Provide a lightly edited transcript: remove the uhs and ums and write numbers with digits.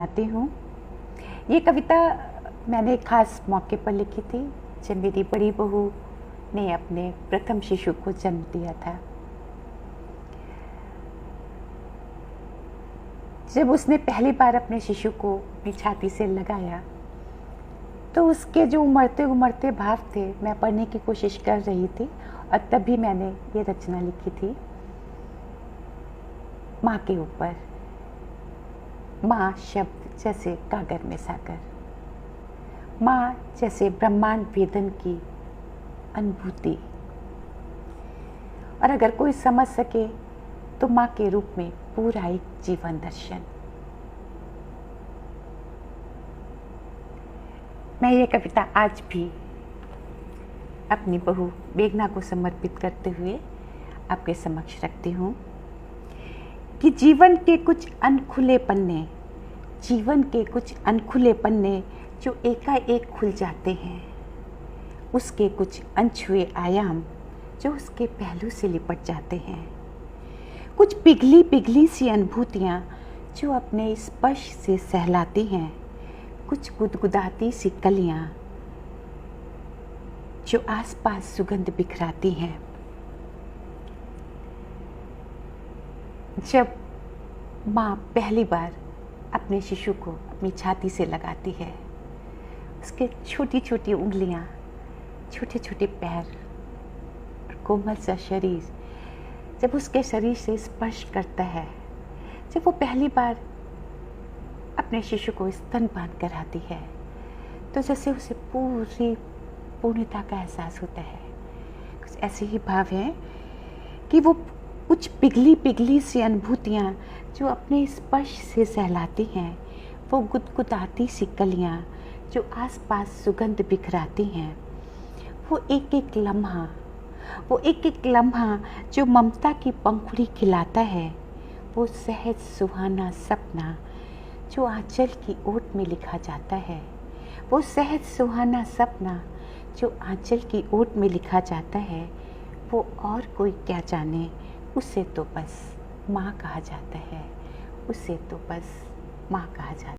आती हूँ। ये कविता मैंने एक खास मौके पर लिखी थी जब मेरी बड़ी बहू ने अपने प्रथम शिशु को जन्म दिया था। जब उसने पहली बार अपने शिशु को अपनी छाती से लगाया तो उसके जो उमड़ते उमड़ते भाव थे, मैं पढ़ने की कोशिश कर रही थी और तभी मैंने ये रचना लिखी थी माँ के ऊपर। माँ शब्द जैसे कागर में सागर, माँ जैसे ब्रह्मांड वेदन की अनुभूति, और अगर कोई समझ सके तो माँ के रूप में पूरा एक जीवन दर्शन। मैं ये कविता आज भी अपनी बहू मेघना को समर्पित करते हुए आपके समक्ष रखती हूँ कि जीवन के कुछ अनखुले पन्ने, जीवन के कुछ अनखुले पन्ने जो एकाएक खुल जाते हैं, उसके कुछ अनछुए आयाम जो उसके पहलू से लिपट जाते हैं, कुछ पिघली पिघली सी अनुभूतियाँ जो अपने स्पर्श से सहलाती हैं, कुछ गुदगुदाती सी कलियाँ जो आसपास सुगंध बिखराती हैं। जब माँ पहली बार अपने शिशु को अपनी छाती से लगाती है, उसके छोटी छोटी उंगलियाँ, छोटे छोटे पैर और कोमल सा शरीर जब उसके शरीर से स्पर्श करता है, जब वो पहली बार अपने शिशु को स्तनपान कराती है, तो जैसे उसे पूरी पूर्णता का एहसास होता है। कुछ ऐसे ही भाव हैं कि वो कुछ पिघली पिघली सी अनुभूतियाँ जो अपने स्पर्श से सहलाती हैं, वो गुदगुदाती सी कलियाँ जो आसपास सुगंध बिखराती हैं, वो एक एक लम्हा जो ममता की पंखुड़ी खिलाता है, वो सहज सुहाना सपना जो आंचल की ओट में लिखा जाता है, वो सहज सुहाना सपना जो आंचल की ओट में लिखा जाता है, वो और कोई क्या जाने, उसे तो बस माँ कहा जाता है, उसे तो बस माँ कहा जाता है।